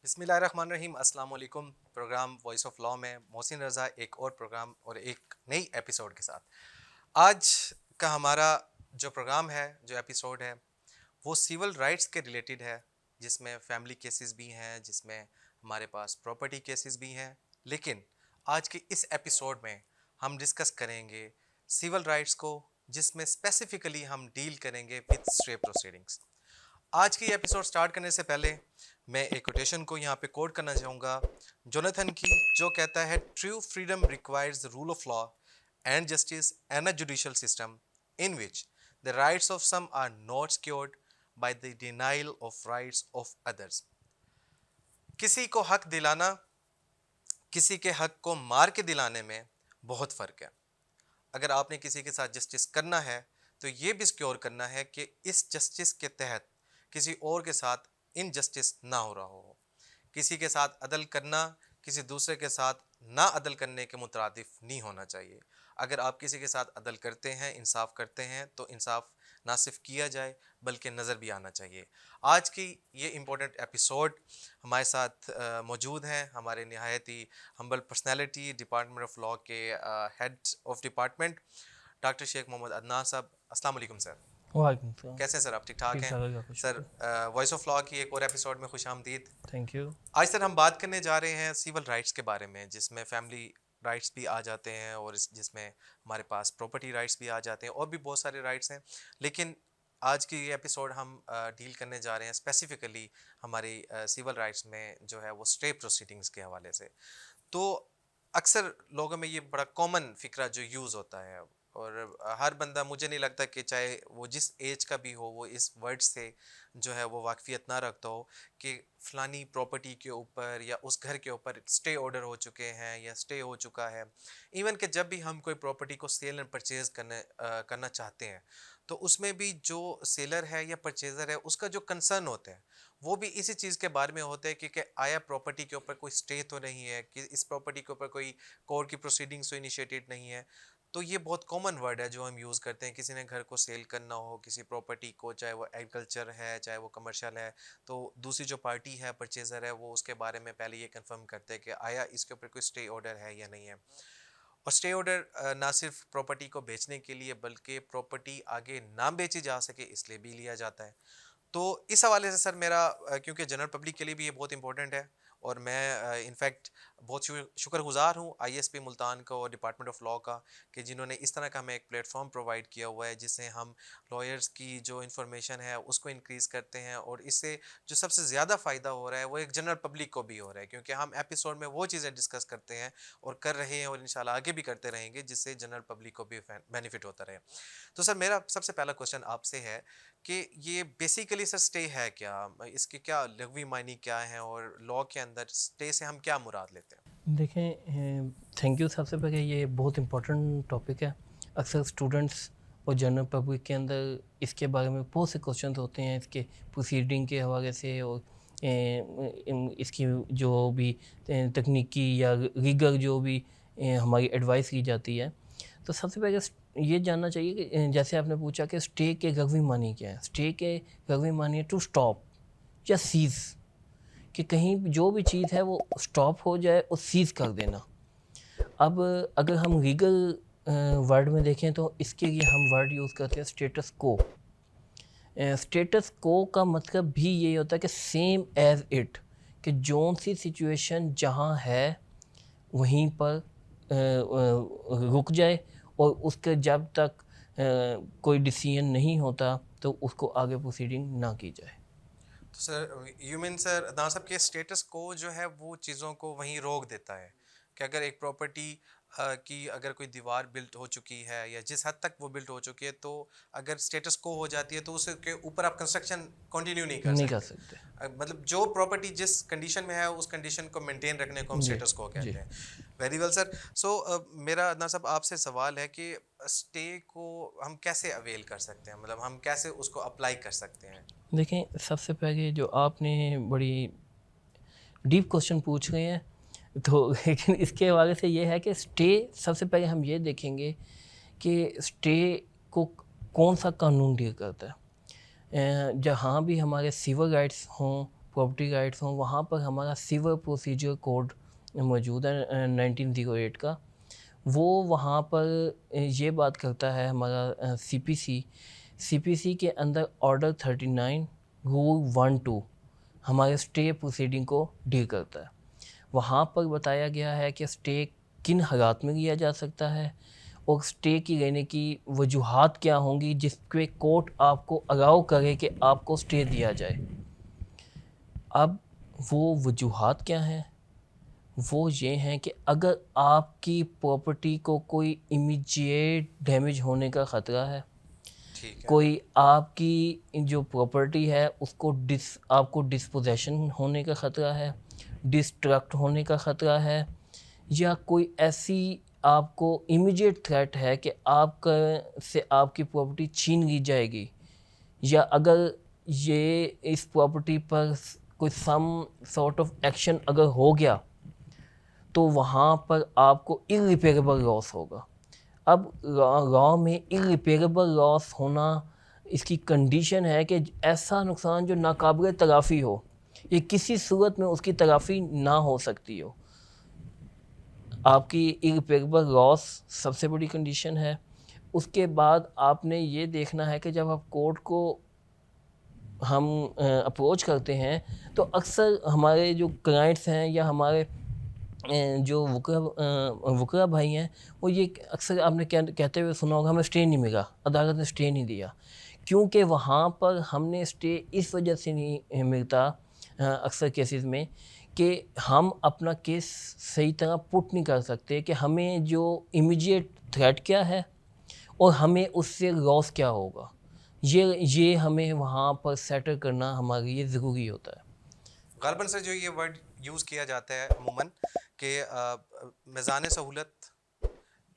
बिस्मिल्लाहिर्रहमानिर्रहीम, अस्सलाम वालेकुम। प्रोग्राम वॉइस ऑफ लॉ में मोहसिन रज़ा एक और प्रोग्राम और एक नई एपिसोड के साथ। आज का हमारा जो प्रोग्राम है, जो एपिसोड है, वो सिविल राइट्स के रिलेटेड है, जिसमें फैमिली केसेस भी हैं, जिसमें हमारे पास प्रॉपर्टी केसेस भी हैं। लेकिन आज के इस एपिसोड में हम डिस्कस करेंगे सिविल राइट्स को, जिसमें स्पेसिफिकली हम डील करेंगे विद स्टे प्रोसीडिंग्स। आज की एपिसोड स्टार्ट करने से पहले मैं एक कोटेशन को यहाँ पे कोट करना चाहूँगा जोनाथन की, जो कहता है true freedom requires the rule of law and justice and a judicial system in which the rights of some are not secured by the denial of rights of others. किसी को हक दिलाना, किसी के हक को मार के दिलाने में बहुत फ़र्क है। अगर आपने किसी के साथ जस्टिस करना है तो ये भी सिक्योर करना है कि इस जस्टिस के तहत किसी और के साथ इनजस्टिस ना हो रहा हो। किसी के साथ अदल करना किसी दूसरे के साथ ना अदल करने के मुतरादिफ नहीं होना चाहिए। अगर आप किसी के साथ अदल करते हैं, इंसाफ करते हैं, तो इंसाफ ना सिर्फ किया जाए बल्कि नज़र भी आना चाहिए। आज की ये इम्पोर्टेंट एपिसोड हमारे साथ मौजूद हैं हमारे नहायत ही humble personality department of law के head of department doctor Sheikh Mohammad Adnan साहब। अस्सलाम वालेकुम सर। वालेकुम सलाम। कैसे हैं सर, आप ठीक ठाक ठीक हैं? ठाक है, आपका सर, शुक्र। वॉइस ऑफ लॉ की एक और एपिसोड में खुश आमदीद। Thank you. आज सर हम बात करने जा रहे हैं सिविल राइट्स के बारे में, जिसमें फैमिली राइट्स भी आ जाते हैं और जिसमें हमारे पास प्रॉपर्टी राइट्स भी आ जाते हैं और भी बहुत सारे राइट्स हैं। लेकिन आज की ये एपिसोड हम डील करने जा रहे हैं स्पेसिफिकली हमारी सिविल राइट्स में जो है वो स्टे प्रोसीडिंग्स के हवाले से। तो अक्सर लोगों में ये बड़ा कॉमन फिक्रा जो यूज़ होता है, और हर बंदा, मुझे नहीं लगता कि चाहे वो जिस एज का भी हो, वो इस वर्ड से जो है वो वाकफियत ना रखता हो कि फ़लानी प्रॉपर्टी के ऊपर या उस घर के ऊपर स्टे ऑर्डर हो चुके हैं या स्टे हो चुका है। इवन कि जब भी हम कोई प्रॉपर्टी को सेल एंड परचेज़ करना चाहते हैं, तो उसमें भी जो सेलर है या परचेज़र है, उसका जो कंसर्न होता है वो भी इसी चीज़ के बारे में होता है कि आया प्रॉपर्टी के ऊपर कोई स्टे तो नहीं है, कि इस प्रॉपर्टी के ऊपर कोई कोर्ट की प्रोसीडिंग्स तो इनिशिएटेड नहीं है। तो ये बहुत कॉमन वर्ड है जो हम यूज़ करते हैं। किसी ने घर को सेल करना हो, किसी प्रॉपर्टी को, चाहे वो एग्रीकल्चर है चाहे वो कमर्शियल है, तो दूसरी जो पार्टी है, परचेज़र है, वो उसके बारे में पहले ये कंफर्म करते हैं कि आया इसके ऊपर कोई स्टे ऑर्डर है या नहीं है। और स्टे ऑर्डर ना सिर्फ प्रॉपर्टी को बेचने के लिए बल्कि प्रॉपर्टी आगे ना बेची जा सके इसलिए भी लिया जाता है। तो इस हवाले से सर मेरा क्योंकि जनरल पब्लिक के लिए भी ये बहुत इंपॉर्टेंट है, और मैं इनफैक्ट बहुत शुक्रगुजार हूँ आईएसपी मुल्तान का और डिपार्टमेंट ऑफ लॉ का कि जिन्होंने इस तरह का हमें एक प्लेटफॉर्म प्रोवाइड किया हुआ है, जिससे हम लॉयर्स की जो इन्फॉर्मेशन है उसको इंक्रीज़ करते हैं। और इससे जो सबसे ज़्यादा फ़ायदा हो रहा है वो एक जनरल पब्लिक को भी हो रहा है, क्योंकि हम एपिसोड में वो चीज़ें डिस्कस करते हैं और कर रहे हैं और इंशाल्लाह आगे भी करते रहेंगे, जिससे जनरल पब्लिक को भी बेनिफिट होता रहे। तो सर मेरा सबसे पहला क्वेश्चन आपसे है कि ये बेसिकली सर स्टे है क्या, इसके क्या लघवी मायने क्या है, और लॉ के अंदर स्टे से हम क्या मुराद लेते हैं? देखें, थैंक यू सबसे पहले, ये बहुत इम्पोर्टेंट टॉपिक है। अक्सर स्टूडेंट्स और जनरल पब्लिक के अंदर इसके बारे में बहुत से क्वेश्चन होते हैं, इसके प्रोसीडिंग के हवाले से, और इसकी जो भी तकनीकी या लीगल जो भी हमारी एडवाइस की जाती है। तो सबसे पहले ये जानना चाहिए कि जैसे आपने पूछा कि स्टे के लघवी मानी क्या है। स्टे के लघवी मानी है टू स्टॉप या सीज़, कि कहीं जो भी चीज़ है वो स्टॉप हो जाए और सीज़ कर देना। अब अगर हम लीगल वर्ड में देखें तो इसके लिए हम वर्ड यूज़ करते हैं स्टेटस को। स्टेटस को का मतलब भी ये होता है कि सेम एज़ इट, कि जोन सी सिचुएशन जहाँ है वहीं पर रुक जाए, और उसके जब तक कोई डिसीजन नहीं होता तो उसको आगे प्रोसीडिंग ना की जाए। तो सर यू मीन सर ना सब के स्टेटस को जो है वो चीज़ों को वहीं रोक देता है कि अगर एक प्रॉपर्टी कि अगर कोई दीवार बिल्ट हो चुकी है या जिस हद तक वो बिल्ट हो चुकी है, तो अगर स्टेटस को हो जाती है तो उसके ऊपर आप कंस्ट्रक्शन कंटिन्यू नहीं कर नहीं कर सकते। सकते। मतलब जो प्रॉपर्टी जिस कंडीशन में है उस कंडीशन को मेंटेन रखने को हम जी, स्टेटस को जी। कहते हैं। Very well sir. सो मेरा अदनान साहब आपसे सवाल है कि स्टे को हम कैसे अवेल कर सकते हैं, मतलब हम कैसे उसको अप्लाई कर सकते हैं। देखें, सबसे पहले जो आपने बड़ी डीप क्वेश्चन पूछ रहे हैं, तो लेकिन इसके हवाले से ये है कि स्टे, सबसे पहले हम ये देखेंगे कि स्टे को कौन सा कानून डील करता है। जहाँ भी हमारे सिविल राइट्स हों, प्रॉपर्टी राइट्स हों, वहाँ पर हमारा सिविल प्रोसीजर कोड मौजूद है 1908 का। वो वहाँ पर ये बात करता है, हमारा सीपीसी के अंदर ऑर्डर 39 रूल 1-2 हमारे स्टे प्रोसीडिंग को डील करता है। वहाँ पर बताया गया है कि स्टे किन हालात में लिया जा सकता है और स्टे की लेने की वजूहात क्या होंगी जिसके कोर्ट आपको अलाउ करे कि आपको स्टे दिया जाए। अब वो वजूहात क्या हैं? वो ये हैं कि अगर आपकी प्रॉपर्टी को कोई इमीडिएट डैमेज होने का ख़तरा है, ठीक है। कोई आपकी जो प्रॉपर्टी है उसको आपको डिस्पोजेशन होने का ख़तरा है, डिस्ट्रक्ट होने का ख़तरा है, या कोई ऐसी आपको इमीडिएट थ्रेट है कि आपका से आपकी प्रॉपर्टी छीन ली जाएगी, या अगर ये इस प्रॉपर्टी पर कोई सम सॉर्ट ऑफ एक्शन अगर हो गया तो वहाँ पर आपको इररिपेरेबल लॉस होगा। अब लॉ में इररिपेरेबल लॉस होना, इसकी कंडीशन है कि ऐसा नुकसान जो नाकाबिल तलाफ़ी हो, ये किसी सूरत में उसकी तलाफ़ी ना हो सकती हो। आपकी इररिपेरेबल लॉस सबसे बड़ी कंडीशन है। उसके बाद आपने ये देखना है कि जब आप कोर्ट को हम अप्रोच करते हैं, तो अक्सर हमारे जो क्लाइंट्स हैं या हमारे जो वकला भाई हैं, वो ये अक्सर आपने कहते हुए सुना होगा, हमें स्टे नहीं मिला, अदालत ने स्टे नहीं दिया। क्योंकि वहाँ पर हमने स्टे इस वजह से नहीं मिलता अक्सर केसेस में कि हम अपना केस सही तरह पुट नहीं कर सकते कि हमें जो इमीडिएट थ्रेट क्या है और हमें उससे लॉस क्या होगा। ये हमें वहाँ पर सेटल करना हमारे लिए ज़रूरी होता है। गालबन से जो ये वर्ड यूज़ किया जाता है अमूमन कि मिज़ान सहूलत,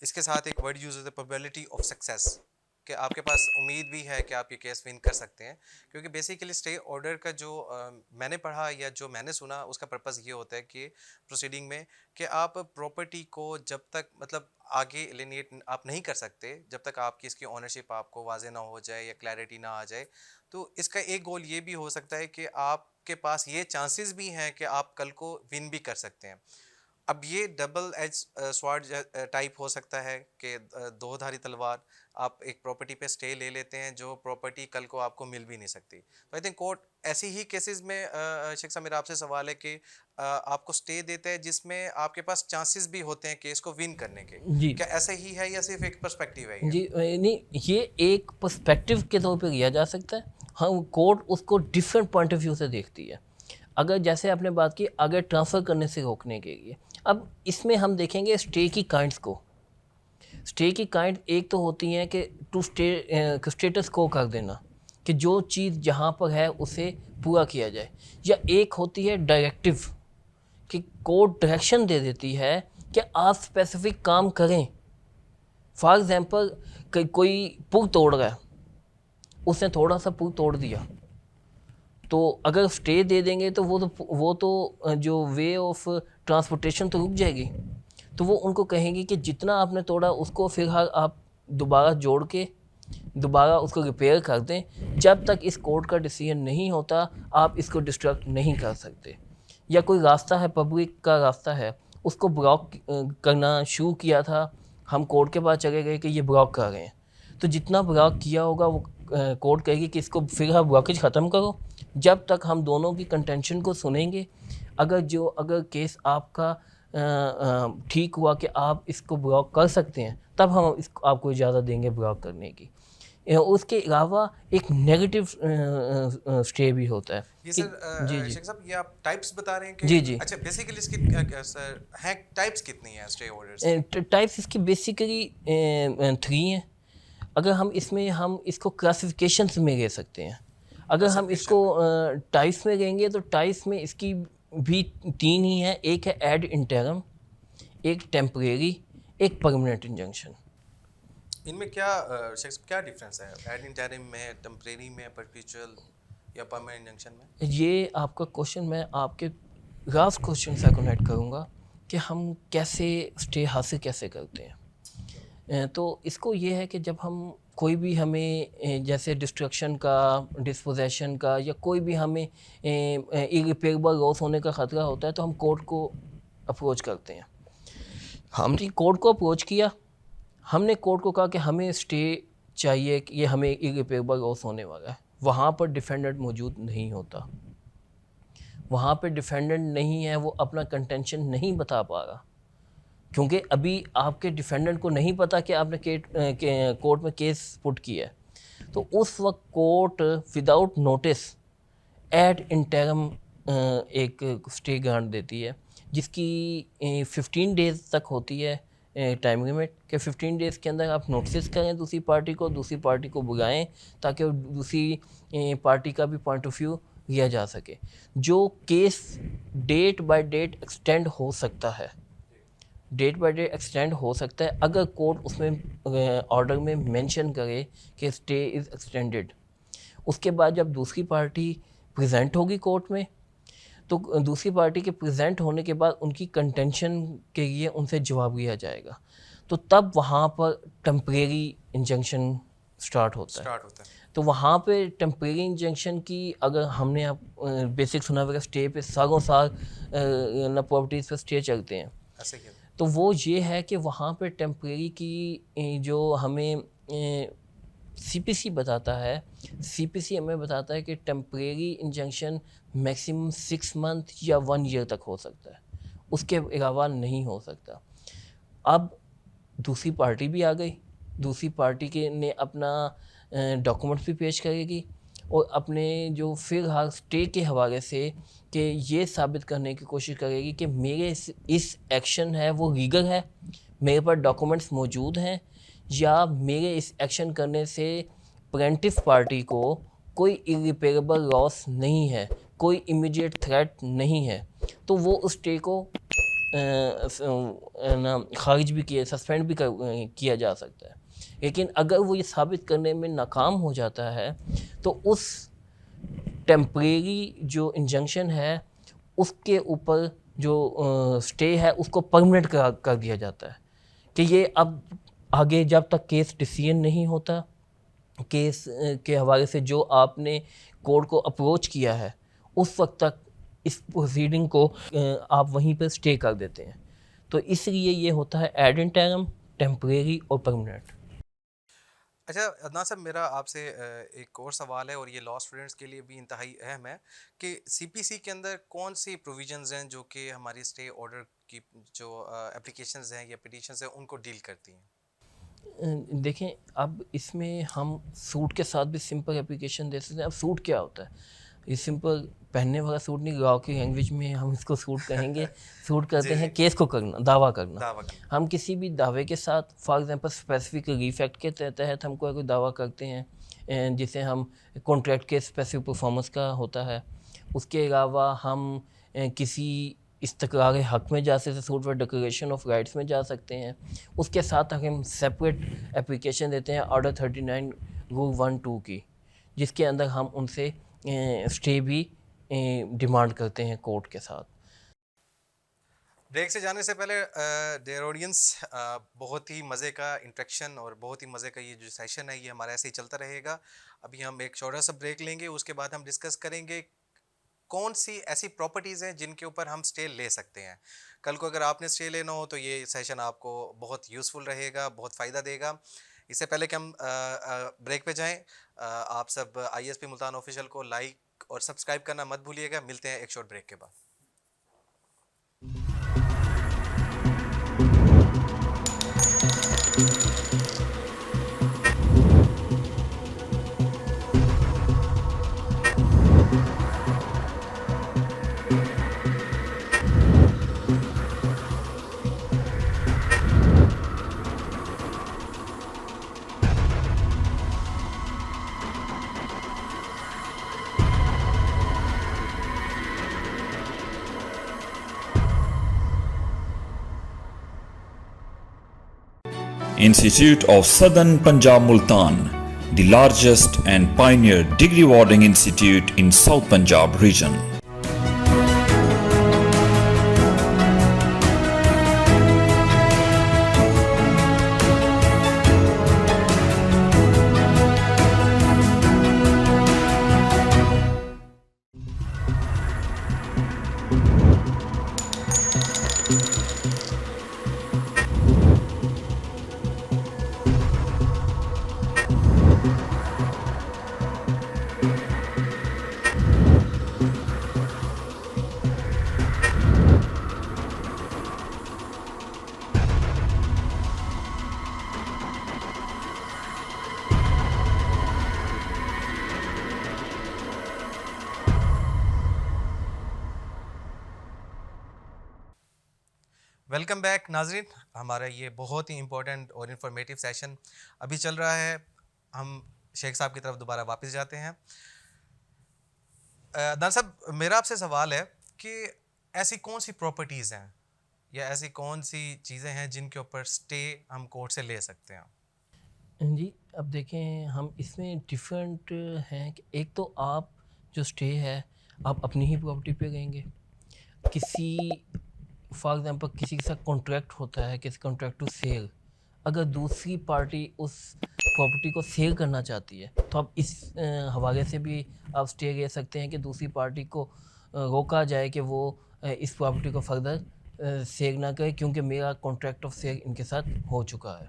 इसके साथ एक वर्ड यूज़ होता है प्रोबेबिलिटी ऑफ सक्सेस, कि आपके पास उम्मीद भी है कि आप ये केस विन कर सकते हैं। क्योंकि बेसिकली स्टे ऑर्डर का जो मैंने पढ़ा या जो मैंने सुना, उसका पर्पज़ ये होता है कि प्रोसीडिंग में कि आप प्रॉपर्टी को जब तक मतलब आगे एलिनेट आप नहीं कर सकते, जब तक आपकी इसकी ओनरशिप आपको वाजे ना हो जाए या क्लैरिटी ना आ जाए। तो इसका एक गोल ये भी हो सकता है कि आपके पास ये चांसेस भी हैं कि आप कल को विन भी कर सकते हैं। अब ये डबल एज स्वॉर्ड टाइप हो सकता है कि दो धारी तलवार, आप एक प्रॉपर्टी पे स्टे ले लेते हैं जो प्रॉपर्टी कल को आपको मिल भी नहीं सकती। तो आई थिंक कोर्ट ऐसी ही केसेस में शेख साहब, मेरा आपसे सवाल है कि आपको स्टे देता है जिसमें आपके पास चांसेस भी होते हैं केस को विन करने के। जी। क्या ऐसा ही है या सिर्फ एक पर्सपेक्टिव है ये? जी, नहीं, ये एक पर्सपेक्टिव के तौर पे लिया जा सकता है। हाँ, कोर्ट उसको डिफरेंट पॉइंट ऑफ व्यू से देखती है। अगर जैसे आपने बात की अगर ट्रांसफ़र करने से रोकने के लिए, अब इसमें हम देखेंगे स्टे की काइंड्स को। स्टे की काइंड एक तो होती हैं कि टू स्टेटस को कर देना, कि जो चीज़ जहाँ पर है उसे पूरा किया जाए, या एक होती है डायरेक्टिव, कि कोर्ट डायरेक्शन दे देती है कि आप स्पेसिफिक काम करें। फॉर एग्ज़ाम्पल, कोई पुल तोड़ रहा है, उसने थोड़ा सा पुल तोड़ दिया, तो अगर स्टे दे देंगे तो वो तो जो वे ऑफ ट्रांसपोर्टेशन तो रुक जाएगी। तो वो उनको कहेंगे कि जितना आपने तोड़ा उसको फ़िलहाल आप दोबारा जोड़ के दोबारा उसको रिपेयर कर दें। जब तक इस कोर्ट का डिसीजन नहीं होता आप इसको डिस्ट्रक्ट नहीं कर सकते। या कोई रास्ता है, पब्लिक का रास्ता है, उसको ब्लॉक करना शुरू किया था, हम कोर्ट के पास चले गए कि ये ब्लॉक कर रहे हैं, तो जितना ब्लॉक किया होगा वो कोर्ट कहेगी कि इसको फिर आप ब्लॉकेज ख़त्म करो। जब तक हम दोनों की कंटेंशन को सुनेंगे, अगर केस आपका ठीक हुआ कि आप इसको ब्लॉक कर सकते हैं, तब हम इसको आपको इजाज़त देंगे ब्लॉक करने की। उसके अलावा एक नेगेटिव स्टे भी होता है ये कि जी सर जी शेख साहब ये आप टाइप्स बता रहे हैं कि जी जी अच्छा बेसिकली इसकी सर हैं टाइप्स कितनी हैं स्टे ऑर्डर्स की? टाइप्स इसकी बेसिकली 3 हैं। अगर हम इसको क्लासिफिकेशंस में ले सकते हैं। अगर हम इसको क्लासिफिकेशन में टाइप्स में लेंगे तो टाइप्स में इसकी भी 3 ही हैं। एक है एड इंटरम, एक टेम्परेरी, एक परमानेंट इंजंक्शन। इनमें क्या शेख साहब क्या डिफरेंस है एड इंटरिम में, टेम्परेरी में, परपेचुअल या परमानेंट जंक्शन में? ये आपका क्वेश्चन मैं आपके लास्ट क्वेश्चन से कनेक्ट करूँगा कि हम कैसे स्टे हासिल कैसे करते हैं। तो इसको ये है कि जब हम कोई भी हमें जैसे डिस्ट्रक्शन का, डिस्पोजेशन का या कोई भी हमें इरिपेरेबल लॉस होने का ख़तरा होता है तो हम कोर्ट को अप्रोच करते हैं। हमने कोर्ट को अप्रोच किया, हमने कोर्ट को कहा कि हमें स्टे चाहिए कि ये हमें इरिपेरेबल लॉस होने वाला है। वहाँ पर डिफेंडेंट मौजूद नहीं होता, वहाँ पे डिफेंडेंट नहीं है, वो अपना कंटेंशन नहीं बता पा रहा क्योंकि अभी आपके डिफेंडेंट को नहीं पता कि आपने कोर्ट में केस पुट किया है। तो उस वक्त court without notice ad interim एक स्टे ग्रांट देती है जिसकी 15 डेज़ तक होती है टाइम लिमिट कि 15 डेज़ के अंदर आप नोटिस करें दूसरी पार्टी को बुलाएं ताकि दूसरी पार्टी का भी पॉइंट ऑफ व्यू लिया जा सके। जो case date by date extend हो सकता है, डेट बाय डेट एक्सटेंड हो सकता है अगर कोर्ट उसमें ऑर्डर में मेंशन करे कि स्टे इज़ एक्सटेंडेड। उसके बाद जब दूसरी पार्टी प्रेजेंट होगी कोर्ट में तो दूसरी पार्टी के प्रेजेंट होने के बाद उनकी कंटेंशन के लिए उनसे जवाब लिया जाएगा। तो तब वहाँ पर टेम्परेरी इंजंक्शन स्टार्ट होता है। तो वहाँ पे टेम्परेरी इंजंक्शन की अगर हमने आप बेसिक सुना हुआ स्टे पे सालों साल ना प्रॉपर्टीज़ पे स्टे चलते हैं, ऐसे क्यों? तो वो ये है कि वहाँ पे टेम्परेरी की जो हमें सीपीसी बताता है, सीपीसी हमें बताता है कि टेम्परेरी इंजंक्शन मैक्सिमम 6 मंथ या 1 ईयर तक हो सकता है, उसके अलावा नहीं हो सकता। अब दूसरी पार्टी भी आ गई, दूसरी पार्टी के ने अपना डॉक्यूमेंट्स भी पेश करेगी और अपने जो फिलहाल स्टे के हवाले से कि ये साबित करने की कोशिश करेगी कि मेरे इस एक्शन है वो लीगल है, मेरे पास डॉक्यूमेंट्स मौजूद हैं, या मेरे इस एक्शन करने से प्लेंटिफ पार्टी को कोई इरिपेरेबल लॉस नहीं है, कोई इमीडिएट थ्रेट नहीं है। तो वो उस स्टे को खारिज भी किया, सस्पेंड भी किया जा सकता है। लेकिन अगर वो ये साबित करने में नाकाम हो जाता है तो उस टेम्परेरी जो इंजंक्शन है उसके ऊपर जो स्टे है उसको परमानेंट कर दिया जाता है कि ये अब आगे जब तक केस डिसीजन नहीं होता, केस के हवाले से जो आपने कोर्ट को अप्रोच किया है उस वक्त तक इस प्रोसीडिंग को आप वहीं पर स्टे कर देते हैं। तो इसलिए ये होता है एड इंटरम, टेम्परेरी और परमानेंट। अच्छा अदनान साहब मेरा आपसे एक और सवाल है और ये लॉ स्टूडेंट्स के लिए भी इंतहाई अहम है कि सीपीसी के अंदर कौन सी प्रोविजंस हैं जो कि हमारी स्टे ऑर्डर की जो एप्लीकेशंस हैं या पिटीशंस हैं उनको डील करती हैं? देखें, अब इसमें हम सूट के साथ भी सिंपल एप्लीकेशन दे सकते हैं। अब सूट क्या होता है? ये सिंपल पहनने वाला सूट नहीं, लॉ की लैंग्वेज में हम इसको सूट कहेंगे। सूट करते हैं केस को करना, दावा करना। हम किसी भी दावे के साथ, for example specific relief act के तहत हम कोई दावा करते हैं जिसे हम कॉन्ट्रैक्ट के स्पेसिफिक परफॉर्मेंस का होता है। उसके अलावा हम किसी इस्तक़रार हक़ में जा सकते हैं, suit for declaration of rights में जा सकते हैं। उसके साथ हम सेपरेट एप्लीकेशन देते हैं ऑर्डर 39 रूल 1-2 की, जिसके अंदर हम उनसे स्टे भी डिमांड करते हैं कोर्ट के साथ। ब्रेक से जाने से पहले डियर ऑडियंस, बहुत ही मज़े का इंट्रैक्शन और बहुत ही मज़े का ये जो सेशन है ये हमारा ऐसे ही चलता रहेगा। अभी हम एक छोटा सा ब्रेक लेंगे, उसके बाद हम डिस्कस करेंगे कौन सी ऐसी प्रॉपर्टीज़ हैं जिनके ऊपर हम स्टे ले सकते हैं। कल को अगर आपने स्टे लेना हो तो ये सेशन आपको बहुत यूज़फुल रहेगा, बहुत फ़ायदा देगा। इससे पहले कि हम ब्रेक पे जाएं, आप सब ISP मुल्तान ऑफिशियल को लाइक और सब्सक्राइब करना मत भूलिएगा। मिलते हैं एक शॉर्ट ब्रेक के बाद। Institute of Southern Punjab Multan, the largest and pioneer degree awarding institute in South Punjab region. Welcome back नाजरीन, हमारा ये बहुत ही इम्पोर्टेंट और इन्फॉर्मेटिव सेशन अभी चल रहा है। हम शेख साहब की तरफ दोबारा वापस जाते हैं। दान साहब, मेरा आपसे सवाल है कि ऐसी कौन सी प्रॉपर्टीज़ हैं या ऐसी कौन सी चीज़ें हैं जिनके ऊपर स्टे हम कोर्ट से ले सकते हैं? जी, अब देखें हम इसमें डिफरेंट हैं कि एक तो आप जो स्टे है आप अपनी ही प्रॉपर्टी पे रहेंगे। किसी फॉर एग्जांपल किसी के साथ कॉन्ट्रैक्ट होता है, किसी कॉन्ट्रैक्ट टू सेल, अगर दूसरी पार्टी उस प्रॉपर्टी को सेल करना चाहती है तो आप इस हवाले से भी आप स्टे ले सकते हैं कि दूसरी पार्टी को रोका जाए कि वो इस प्रॉपर्टी को फर्दर सेल ना करे, क्योंकि मेरा कॉन्ट्रैक्ट ऑफ सेल इनके साथ हो चुका है।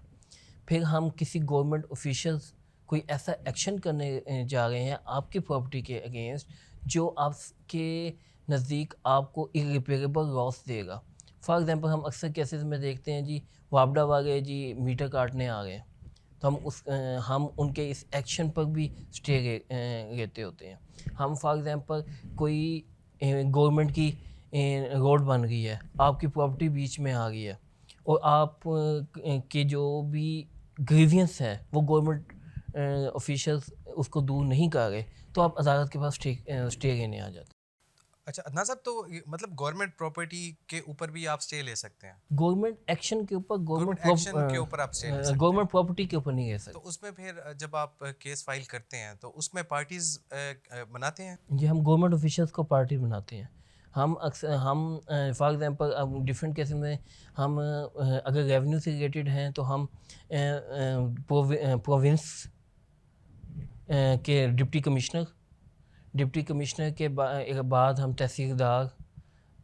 फिर हम किसी गवर्नमेंट ऑफिशियल्स कोई ऐसा एक्शन करने जा रहे हैं आपकी प्रॉपर्टी के अगेंस्ट जो आपके नज़दीक आपको इरिपेरेबल लॉस देगा। फॉर एग्जांपल हम अक्सर केसेस में देखते हैं जी, वापडा वाले जी मीटर काटने आ गए, तो हम उनके इस एक्शन पर भी स्टे लेते होते हैं। हम फॉर एग्जांपल कोई गवर्नमेंट की रोड बन गई है, आपकी प्रॉपर्टी बीच में आ गई है और आप के जो भी ग्रीवियंस है वो गवर्नमेंट ऑफिशियल्स उसको दूर नहीं कर रहे, तो आप अदालत के पास स्टे लेने आ जाते हैं। अच्छा अदनान साहब, तो मतलब गवर्नमेंट प्रॉपर्टी के ऊपर भी आप स्टे ले सकते हैं? गवर्नमेंट एक्शन के ऊपर, गवर्नमेंट एक्शन के ऊपर आप स्टे ले सकते हैं, गवर्नमेंट प्रॉपर्टी के ऊपर नहीं ले सकते। तो उसमें फिर जब आप केस फाइल करते हैं तो उसमें पार्टीज बनाते हैं? जी, हम गवर्नमेंट ऑफिशियल्स को पार्टी बनाते हैं। हम अक्सर फॉर एग्जांपल अब डिफरेंट केसेस में हम अगर रेवेन्यू से रिलेटेड हैं तो हम प्रोविंस के डिप्टी कमिश्नर के बाद हम तहसीलदार,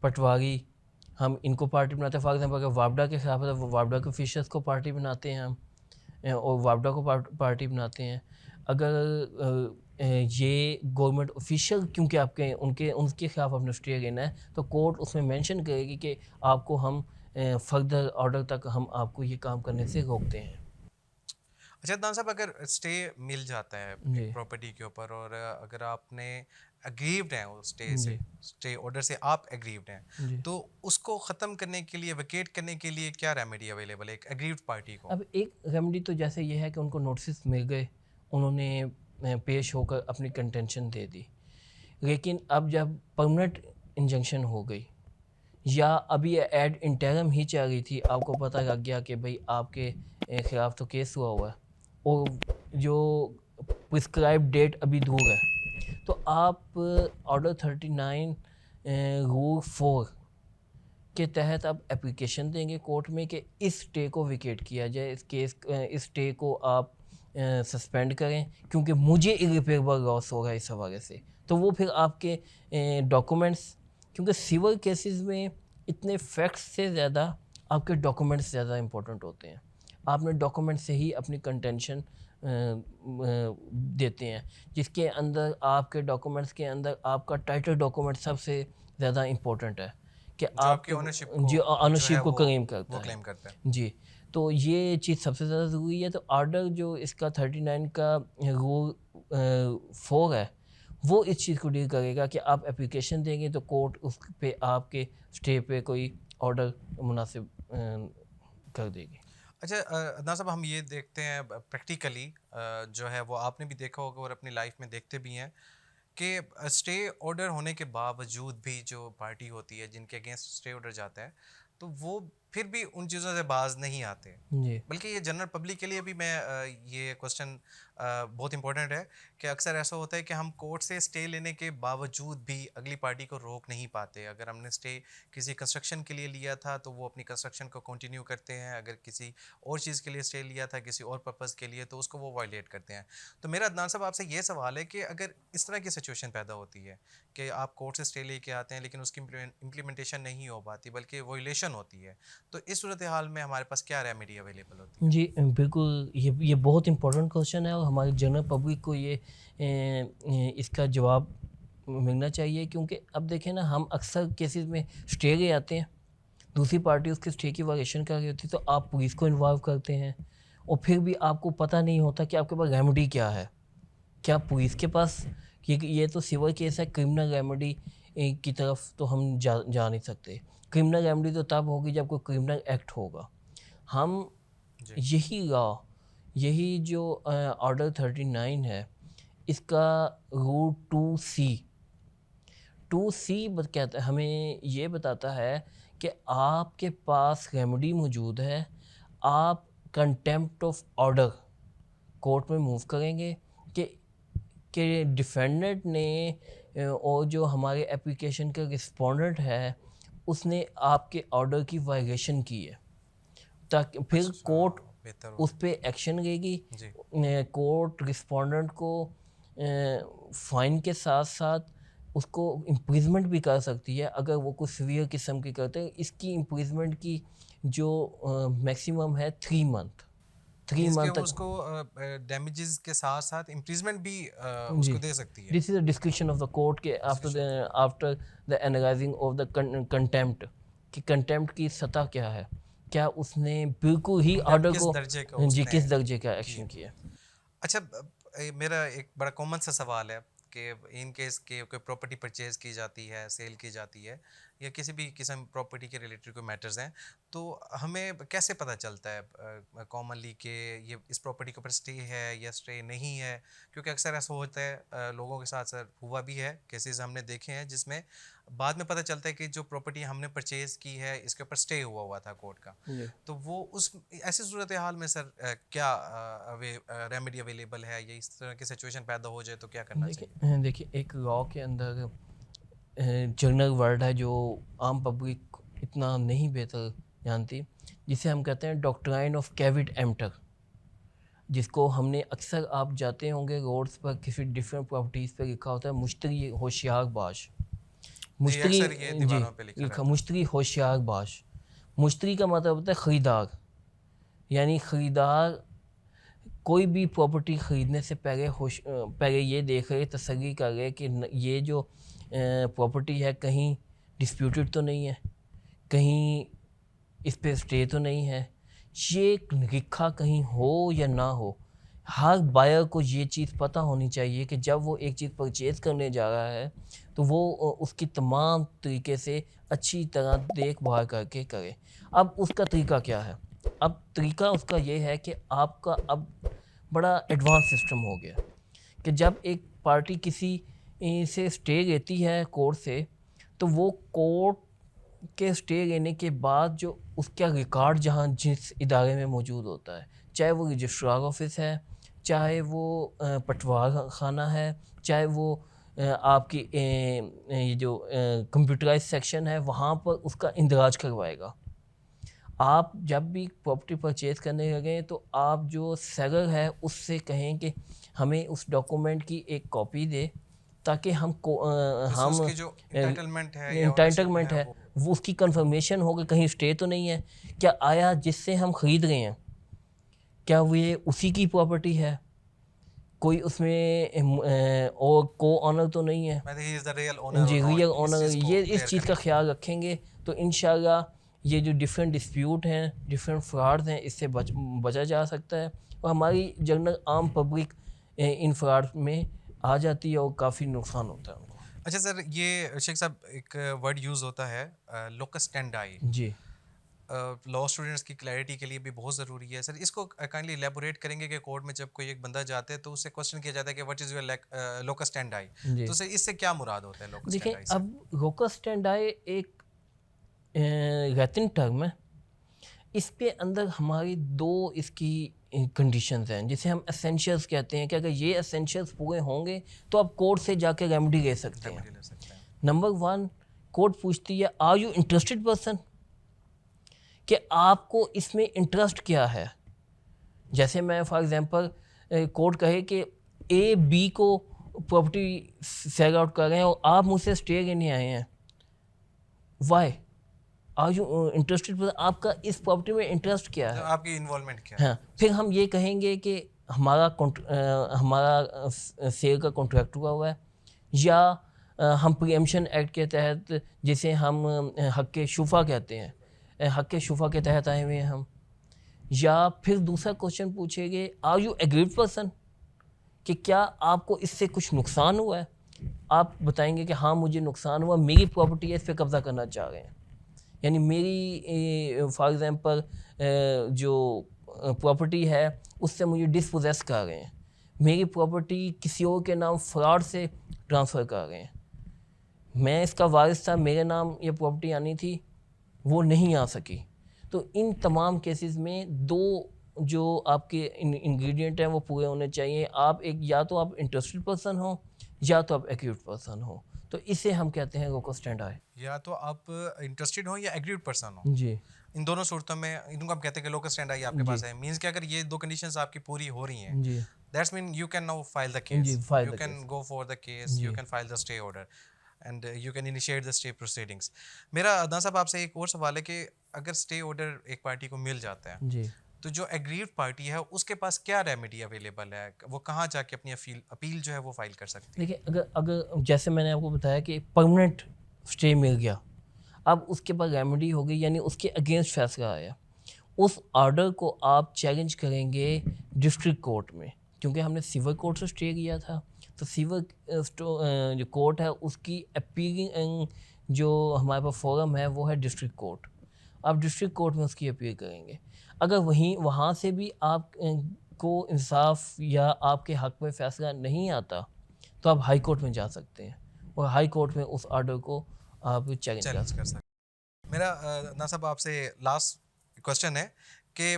पटवारी, हम इनको पार्टी बनाते हैं। फॉर एग्जांपल अगर वापडा के खिलाफ है तो वापडा के ऑफिशियल्स को पार्टी बनाते हैं हम, और वापडा को पार्टी बनाते हैं। अगर ये गवर्नमेंट ऑफिशियल क्योंकि आपके उनके खिलाफ आपने स्टे लेना है तो कोर्ट उसमें मेंशन करेगी कि आपको हम फर्दर ऑर्डर तक हम आपको ये काम करने से रोकते हैं। अच्छा अदनान साहब, अगर स्टे मिल जाता है जी। प्रॉपर्टी के ऊपर और अगर आपने अग्रीव्ड हैं उस स्टे से, जी। स्टे ऑर्डर से आप अग्रीव्ड हैं, जी। तो उसको ख़त्म करने के लिए, वेकेट करने के लिए क्या रेमेडी अवेलेबल है एक अग्रीव्ड पार्टी को? अब एक रेमेडी तो जैसे ये है कि उनको नोटिस मिल गए, उन्होंने पेश होकर अपनी कंटेंशन दे दी, लेकिन अब जब परमानेंट इंजंक्शन हो गई या अभी एड इंटरम ही चल रही थी, आपको पता लग गया कि भाई आपके ख़िलाफ़ तो केस हुआ हुआ है और जो प्रिस्क्राइब डेट अभी दूर है, तो आप ऑर्डर 39 रूल 4 के तहत आप एप्लीकेशन देंगे कोर्ट में कि इस स्टे को विकेट किया जाए, इस स्टे को आप सस्पेंड करें क्योंकि मुझे इरिपेरेबल लॉस होगा इस हवाले से। तो वो फिर आपके डॉक्यूमेंट्स, क्योंकि सिविल केसेस में इतने फैक्ट्स से ज़्यादा आपके डॉक्यूमेंट्स ज़्यादा इंपॉर्टेंट होते हैं। आपने डॉक्यूमेंट से ही अपनी कंटेंशन देते हैं, जिसके अंदर आपके डॉक्यूमेंट्स के अंदर आपका टाइटल डॉक्यूमेंट सबसे ज़्यादा इम्पोर्टेंट है कि आपकी ऑनरशिप को क्लेम करता है। क्लेम करता है। जी, तो ये चीज़ सबसे ज़्यादा ज़रूरी है। तो ऑर्डर जो इसका 39 का रूल 4 है वो इस चीज़ को डील करेगा कि आप एप्लीकेशन देंगे तो कोर्ट उस पे आपके स्टे पे कोई ऑर्डर मुनासिब कर देगी। अच्छा अदनान साहब, हम ये देखते हैं प्रैक्टिकली जो है वो आपने भी देखा होगा और अपनी लाइफ में देखते भी हैं कि स्टे ऑर्डर होने के बावजूद भी जो पार्टी होती है जिनके अगेंस्ट स्टे ऑर्डर जाता है, तो वो फिर भी उन चीज़ों से बाज नहीं आते। जी बल्कि ये जनरल पब्लिक के लिए भी मैं ये क्वेश्चन बहुत इंपॉर्टेंट है कि अक्सर ऐसा होता है कि हम कोर्ट से स्टे लेने के बावजूद भी अगली पार्टी को रोक नहीं पाते। अगर हमने स्टे किसी कंस्ट्रक्शन के लिए लिया था तो वो अपनी कंस्ट्रक्शन को कंटिन्यू करते हैं, अगर किसी और चीज़ के लिए स्टे लिया था किसी और पर्पज़ के लिए तो उसको वो वायलेट करते हैं। तो मेरा अदनान साहब आपसे ये सवाल है कि अगर इस तरह की सिचुएशन पैदा होती है कि आप कोर्ट से स्टे लेके आते हैं लेकिन उसकी इम्प्लीमेंटेशन नहीं हो पाती बल्कि वायलेशन होती है, तो इस सूरत हाल में हमारे पास क्या रेमेडी अवेलेबल होती है? जी बिल्कुल, ये बहुत इंपॉर्टेंट क्वेश्चन है और हमारी जनरल पब्लिक को ये इसका जवाब मिलना चाहिए, क्योंकि अब देखें ना, हम अक्सर केसेस में स्टे ले आते हैं, दूसरी पार्टी उसके स्टे की वायलेशन कर रही होती है तो आप पुलिस को इन्वॉल्व करते हैं और फिर भी आपको पता नहीं होता कि आपके पास रेमेडी क्या है। क्या पुलिस के पास, क्योंकि ये तो सिविल केस है, क्रिमिनल रेमेडी की तरफ तो हम जा नहीं सकते। क्रिमिनल रेमेडी तो तब होगी जब कोई क्रिमिनल एक्ट होगा। हम जी यही लॉ, यही जो ऑर्डर 39 है, इसका रूल 2C कहता है, हमें ये बताता है कि आपके पास रेमेडी मौजूद है, आप कंटेम्प्ट ऑफ ऑर्डर कोर्ट में मूव करेंगे कि डिफेंडेंट ने और जो हमारे एप्लीकेशन का रिस्पोंडेंट है उसने आपके ऑर्डर की वायलेशन की है, ताकि फिर कोर्ट बेहतर हो। उस पर एक्शन लेगी। जी कोर्ट रिस्पोंडेंट को फाइन के साथ साथ उसको इम्प्रिजमेंट भी कर सकती है अगर वो कुछ सीवियर किस्म की करते हैं। इसकी इम्प्रिजमेंट की जो मैक्सिमम है 3 मंथ, 3 मींस कि मंथ तक। उसको डैमेजेस के साथ साथ इम्प्रीजमेंट भी जी, उसको दे सकती है। This is the description of the court के after the analysing of the contempt, कि कंटेम्प्ट की सतह क्या है, क्या उसने बिल्कुल ही ऑर्डर किस को, दर्जे का जी उसने किस दर्जे का किया। एक्शन किया। अच्छा, मेरा एक बड़ा कॉमन सा सवाल है कि इन केस के कोई प्रॉपर्टी परचेज की जाती है, सेल की जाती है या किसी भी किस्म प्रॉपर्टी के रिलेटेड कोई मैटर्स हैं, तो हमें कैसे पता चलता है कॉमनली कि ये इस प्रॉपर्टी के ऊपर स्टे है या स्टे नहीं है? क्योंकि अक्सर ऐसा होता है, लोगों के साथ सर हुआ भी है, केसेस हमने देखे हैं जिसमें बाद में पता चलता है कि जो प्रॉपर्टी हमने परचेज की है इसके ऊपर स्टे हुआ था कोर्ट का। जी तो वो उस ऐसी सूरत हाल में सर क्या रेमेडी अवेलेबल है या इस तरह की सिचुएशन पैदा हो जाए तो क्या करना चाहिए? देखिए, एक लॉ के अंदर जनरल वर्ड है जो आम पब्लिक इतना नहीं बेहतर जानती, जिसे हम कहते हैं डॉक्ट्राइन ऑफ कैविट एम्प्टर, जिसको हमने अक्सर, आप जाते होंगे रोड्स पर किसी डिफरेंट प्रॉपर्टीज़ पे लिखा होता है मुश्तरी होशियार बाश। जी मुश्तरी, अक्सर ये जी दीवारों पे लिखा रहता है। मुश्तरी होशियार बाश। मुश्तरी का मतलब होता है ख़रीदार, यानी ख़रीदार कोई भी प्रॉपर्टी ख़रीदने से पहले ये देख रहे, तसल्ली कर रहे कि ये जो प्रॉपर्टी है कहीं डिस्प्यूटेड तो नहीं है, कहीं इस पे स्टे तो नहीं है, ये लिखा कहीं हो या ना हो। हर बायर को ये चीज़ पता होनी चाहिए कि जब वो एक चीज़ परचेज़ करने जा रहा है तो वो उसकी तमाम तरीके से अच्छी तरह देखभाल करके करे। अब उसका तरीका क्या है? अब तरीका उसका ये है कि आपका अब बड़ा एडवांस सिस्टम हो गया कि जब एक पार्टी किसी से स्टे लेती है कोर्ट से, तो वो कोर्ट के स्टे लेने के बाद जो उसका रिकॉर्ड जहाँ जिस इदारे में मौजूद होता है, चाहे वो रजिस्ट्रार ऑफिस है, चाहे वो पटवार खाना है, चाहे वो आपकी ये जो कंप्यूटराइज सेक्शन है, वहाँ पर उसका इंदराज करवाएगा। आप जब भी प्रॉपर्टी परचेज़ करने लगे तो आप जो सेलर है उससे कहें कि हमें उस डॉक्यूमेंट की एक कॉपी दे, ताकि हम उसकी जो इंटाइटलमेंट है या इंटाइटलमेंट ownership है वो उसकी कंफर्मेशन हो कि कहीं स्टे तो नहीं है, क्या आया जिससे हम ख़रीद रहे हैं क्या वो ये उसी की प्रॉपर्टी है, कोई उसमें और को ऑनर तो नहीं है। he is the real owner जी, or not, real is owner, चीज़ को ये clear इस चीज़ का करने के ख्याल रखेंगे तो इंशाल्लाह ये जो डिफरेंट डिस्प्यूट हैं, डिफरेंट फ्रॉड्स हैं, इससे बचा जा सकता है और हमारी जनरल आम पब्लिक इन फ्रॉड में आ जाती है और काफ़ी नुकसान होता है उनको। अच्छा सर, ये शेख साहब एक वर्ड यूज़ होता है लोकस स्टैंडाई, जी लॉ स्टूडेंट्स की क्लैरिटी के लिए भी बहुत ज़रूरी है सर। इसको काइंडली एलेबोरेट करेंगे कि कोर्ट में जब कोई एक बंदा जाते हैं तो उससे क्वेश्चन किया जाता है कि what is your locus standi, जी तो सर इससे क्या मुराद होता है लोकस देखिए, स्टैंडाई से? अब लोकस स्टैंडाई एक लैटिन टर्म है इस पे अंदर हमारी दो इसकी कंडीशंस हैं जिसे हम एसेंशियल्स कहते हैं कि अगर ये एसेंशियल्स पूरे होंगे तो आप कोर्ट से जाके रेमेडी ले सकते हैं। रेमेडी ले सकते हैं। नंबर 1, कोर्ट पूछती है आर यू इंटरेस्टेड पर्सन, कि आपको इसमें इंटरेस्ट क्या है। जैसे मैं फॉर एग्जांपल कोर्ट कहे कि ए बी को प्रॉपर्टी सेल आउट कर रहे हैं और आप मुझसे स्टे लेने आए हैं, वाई आर यू इंटरेस्टेड, आपका इस प्रॉपर्टी में इंटरेस्ट क्या है, आपकी इन्वॉल्वमेंट क्या है। हाँ। फिर हम ये कहेंगे कि हमारा सेल का कॉन्ट्रैक्ट हुआ है, या हम प्रीएम्पशन एक्ट के तहत जिसे हम हक शुफा कहते हैं, हक शुफा के तहत आए हुए हैं हम। या फिर दूसरा क्वेश्चन पूछेंगे आर यू एग्रीड पर्सन, कि क्या आपको इससे कुछ नुकसान हुआ है। आप बताएंगे कि हाँ मुझे नुकसान हुआ, मेरी प्रॉपर्टी है, इस पर कब्जा करना चाह रहे हैं, यानी मेरी फॉर एग्जांपल जो प्रॉपर्टी है उससे मुझे डिसपोजेस कर रहे हैं, मेरी प्रॉपर्टी किसी और के नाम फ्रॉड से ट्रांसफ़र कर रहे हैं, मैं इसका वारिस था, मेरे नाम ये प्रॉपर्टी आनी थी, वो नहीं आ सकी। तो इन तमाम केसेस में दो जो आपके इंग्रेडिएंट हैं वो पूरे होने चाहिए। आप एक या तो आप इंटरेस्टेड पर्सन हो या तो आप एक्यूट पर्सन हो, तो इसे हम कहते हैं लोको स्टैंड आई। या तो आप इंटरेस्टेड हो या एग्रीड पर्सन हो, जी, इन दोनों सूरतों में इनको हम कहते हैं कि लोकल स्टैंड आई आपके पास है। मींस कि अगर ये दो कंडीशंस आपकी पूरी हो रही हैं, जी, that's mean you can now file the case, जी, file you the can case. Go for the case, you can file the stay order and you can initiate the stay proceedings. मेरा अदनान साहब आपसे एक और सवाल है कि अगर स्टे ऑर्डर एक पार्टी को मिल जाता है, जी, तो जो एग्रीड पार्टी है उसके पास क्या रेमेडी अवेलेबल है, वो कहाँ जाके अपनी अपील जो है वो फाइल कर सकती है। देखिए अगर अगर जैसे मैंने आपको बताया कि परमानेंट स्टे मिल गया, अब उसके बाद रेमेडी हो गई, यानी उसके अगेंस्ट फैसला आया, उस ऑर्डर को आप चैलेंज करेंगे डिस्ट्रिक्ट कोर्ट में, क्योंकि हमने सिविल कोर्ट से स्टे किया था, तो सिविल जो कोर्ट है उसकी अपीलिंग जो हमारे पास फोरम है वो है डिस्ट्रिक्ट कोर्ट। आप डिस्ट्रिक्ट कोर्ट में उसकी अपील करेंगे, अगर वहाँ से भी आप को इंसाफ या आपके हक़ में फ़ैसला नहीं आता तो आप हाई कोर्ट में जा सकते हैं और हाई कोर्ट में उस ऑर्डर को आप चैलेंज कर सकते हैं। मेरा ना साहब आपसे लास्ट क्वेश्चन है कि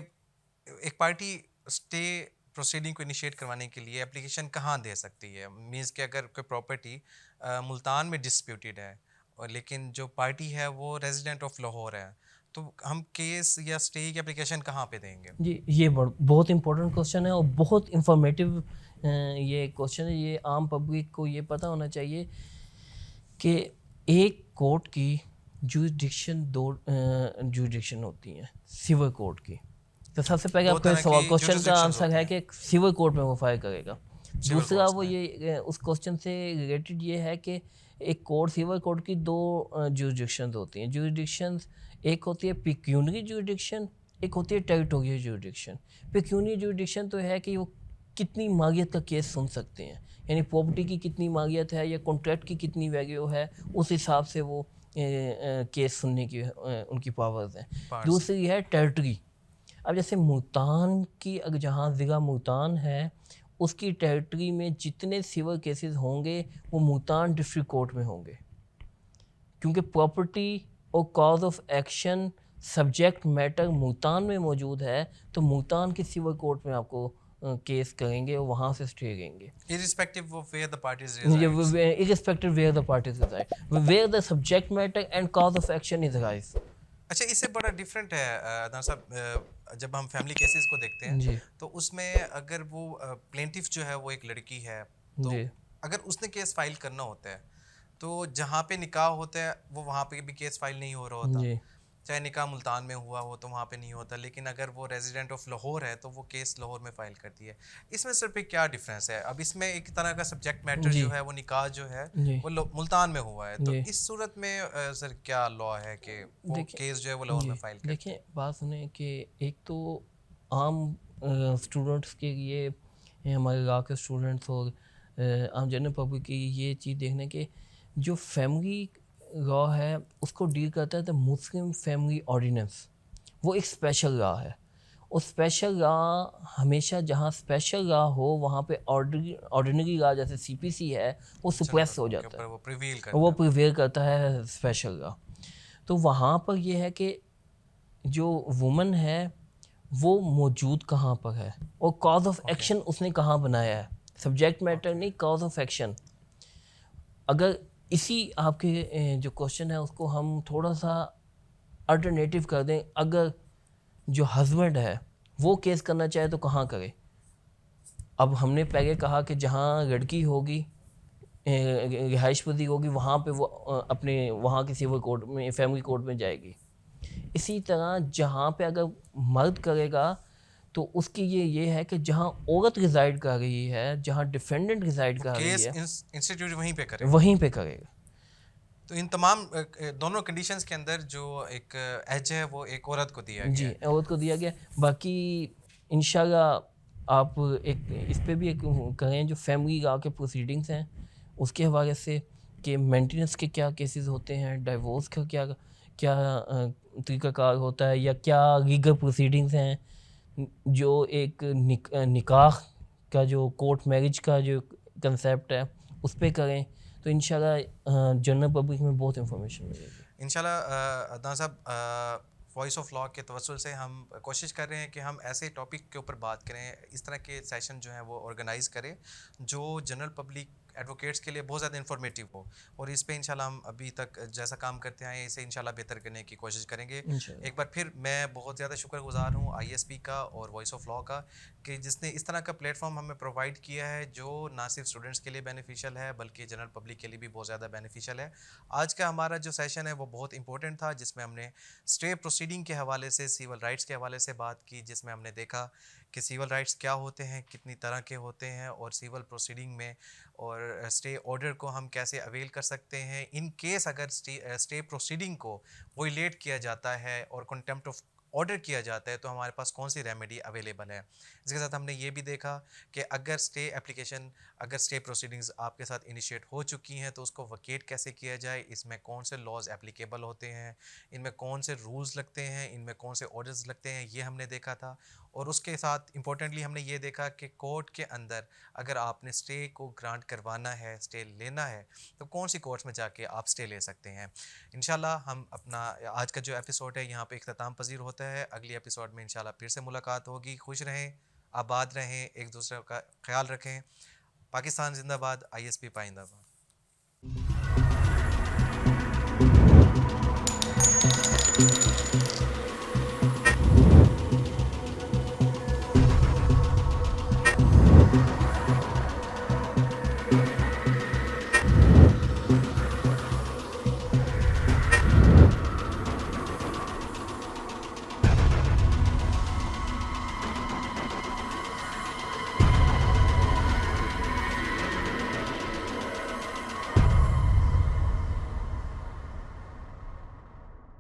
एक पार्टी स्टे प्रोसीडिंग को इनिशिएट करवाने के लिए एप्लीकेशन कहाँ दे सकती है। मींस कि अगर कोई प्रॉपर्टी मुल्तान में डिस्प्यूटेड है और लेकिन जो पार्टी है वो रेजिडेंट ऑफ लाहौर है, तो हम केस या स्टे की एप्लीकेशन कहाँ पे देंगे। जी, ये बहुत इंपॉर्टेंट क्वेश्चन है और बहुत इंफॉर्मेटिव ये क्वेश्चन है। ये आम पब्लिक को ये पता होना चाहिए कि एक कोर्ट की जुरिडिक्शन दो जुरिडिक्शन होती हैं सिविल कोर्ट की। तो सबसे पहले आपका क्वेश्चन का आंसर है कि सिविल कोर्ट में वो फाइल करेगा। दूसरा वो ये उस क्वेश्चन से रिलेटेड ये है कि एक कोर्ट सिविल कोर्ट की दो जुरिडिक्शंस होती हैं। जुरिडिक्शंस एक होती है पिक्यूनरी जुरिडिक्शन, एक होती है टेरिटोरियल जुरिडिक्शन। पिक्यूनरी जुरिडिक्शन तो है कि वो कितनी मालियत का केस सुन सकते हैं, यानी प्रॉपर्टी की कितनी मालियत है या कॉन्ट्रैक्ट की कितनी वैल्यू है, उस हिसाब से वो केस सुनने की उनकी पावर्स हैं। दूसरी है टेरिटरी। अब जैसे मुल्तान की अगर जहाँ ज़िला मुल्तान है उसकी टेरिटरी में जितने सिविल केसेस होंगे वो मुल्तान डिस्ट्रिक्ट कोर्ट में होंगे, क्योंकि प्रॉपर्टी और cause of action subject matter Multan में मौजूद है, तो मुल्तान की सिविल कोर्ट में आपको केस करेंगे और वहाँ से स्टे लेंगे irrespective of where the parties irrespective where the parties reside, where the subject matter and cause of action is arise। अच्छा, इससे बड़ा डिफरेंट है अदनान साहब, जब हम फैमिली केसेस को देखते हैं तो उसमें अगर वो प्लेंटिफ जो है वो एक लड़की है, तो अगर उसने केस फाइल करना होता है तो जहाँ पे निकाह होता है वो वहाँ पे भी केस फाइल नहीं हो रहा होता, चाहे निकाह मुल्तान में हुआ हो तो वहाँ पे नहीं होता, लेकिन अगर वो रेजिडेंट ऑफ लाहौर है तो वो केस लाहौर में फाइल करती है। इसमें सर पे क्या डिफरेंस है। अब इसमें एक तरह का सब्जेक्ट मैटर जो है वो निकाह जो है वो मुल्तान में हुआ है, तो इस सूरत में सर क्या लॉ है कि वो केस जो है वो लाहौर में फाइल करती है। देखिए बात सुने कि एक तो आम स्टूडेंट्स के लिए, हमारे लॉ के स्टूडेंट्स और आम जनरल पब्लिक की ये चीज़ देखने के जो फैमिली लॉ है उसको डील करता है द मुस्लिम फैमिली ऑर्डिनेंस, वो एक स्पेशल लॉ है। और स्पेशल लॉ हमेशा जहाँ स्पेशल लॉ हो वहाँ पे ऑर्डिनरी लॉ जैसे सीपीसी है वो सुप्रेस हो जाता है, वो प्रिवेल करता है स्पेशल लॉ। तो वहाँ पर ये है कि जो वुमन है वो मौजूद कहाँ पर है और कॉज ऑफ एक्शन उसने कहाँ बनाया है, सब्जेक्ट मैटर नहीं, कॉज ऑफ एक्शन। अगर इसी आपके जो क्वेश्चन है उसको हम थोड़ा सा अल्टरनेटिव कर दें, अगर जो हस्बैंड है वो केस करना चाहे तो कहाँ करे। अब हमने पहले कहा कि जहाँ लड़की होगी, रिहाइश पजी होगी, वहाँ पे वो अपने वहाँ के सिविल कोर्ट में, फैमिली कोर्ट में जाएगी। इसी तरह जहाँ पे अगर मर्द करेगा तो उसकी ये है कि जहाँ औरत रिजाइड कर रही है, जहाँ डिफेंडेंट रिजाइड कर रही केस है, इंस्टीट्यूट वहीं पे करे। वहीं पे करेगा। तो इन तमाम दोनों कंडीशंस के अंदर जो एक एज है वो एक औरत को दिया गया जी, है। औरत को दिया गया। बाकी इंशाल्लाह आप एक इस पे भी एक करें, जो फैमिली लॉ के प्रोसीडिंग्स हैं उसके हवाले से, कि मेंटेनेंस के क्या केसेस होते हैं, डाइवोर्स का क्या क्या तरीक़ाकार होता है, या क्या लीगल प्रोसीडिंग्स हैं, जो एक निकाह का जो कोर्ट मैरिज का जो कंसेप्ट है उस पे करें, तो इंशाल्लाह जनरल पब्लिक में बहुत इंफॉर्मेशन मिलेगी। इंशाल्लाह अदनान साहब, वॉइस ऑफ लॉ के तवस्सुल से हम कोशिश कर रहे हैं कि हम ऐसे टॉपिक के ऊपर बात करें, इस तरह के सेशन जो हैं वो ऑर्गेनाइज़ करें जो जनरल पब्लिक एडवोकेट्स के लिए बहुत ज़्यादा इन्फॉर्मेटिव हो। और इस पे इंशाल्लाह हम अभी तक जैसा काम करते आए हैं इसे इंशाल्लाह बेहतर करने की कोशिश करेंगे। इंशाल्लाह। एक बार फिर मैं बहुत ज़्यादा शुक्रगुजार हूँ ISP का और वॉइस ऑफ लॉ का, कि जिसने इस तरह का प्लेटफॉर्म हमें प्रोवाइड किया है जो ना सिर्फ स्टूडेंट्स के लिए बेनिफिशियल है बल्कि जनरल पब्लिक के लिए भी बहुत ज़्यादा बेनिफिशियल है। आज का हमारा जो सेशन है वो बहुत इंपॉर्टेंट था, जिसमें हमने स्टे प्रोसीडिंग के हवाले से, सिविल राइट्स के हवाले से बात की, जिसमें हमने देखा कि सिविल राइट्स क्या होते हैं, कितनी तरह के होते हैं, और सिविल प्रोसीडिंग में और स्टे ऑर्डर को हम कैसे अवेल कर सकते हैं इन केस अगर स्टे प्रोसीडिंग को वोलेट किया जाता है और कंटेम्प्ट ऑफ ऑर्डर किया जाता है तो हमारे पास कौन सी रेमेडी अवेलेबल है। इसके साथ हमने ये भी देखा कि अगर स्टे एप्लीकेशन, अगर स्टे प्रोसीडिंग्स आपके साथ इनिशिएट हो चुकी हैं तो उसको वकेट कैसे किया जाए, इसमें कौन से लॉज एप्लीकेबल होते हैं, इनमें कौन से रूल्स लगते हैं, इनमें कौन से ऑर्डर्स लगते हैं, ये हमने देखा था। और उसके साथ इम्पोर्टेंटली हमने ये देखा कि कोर्ट के अंदर अगर आपने स्टे को ग्रांट करवाना है, स्टे लेना है, तो कौन सी कोर्ट्स में जाके आप स्टे ले सकते हैं। इंशाल्लाह हम अपना आज का जो एपिसोड है यहाँ पे इख्तिताम पजीर होता है। अगली एपिसोड में इंशाल्लाह फिर से मुलाकात होगी। खुश रहें, आबाद रहें, एक दूसरे का ख्याल रखें। पाकिस्तान जिंदाबाद, ISP पाइंदाबाद।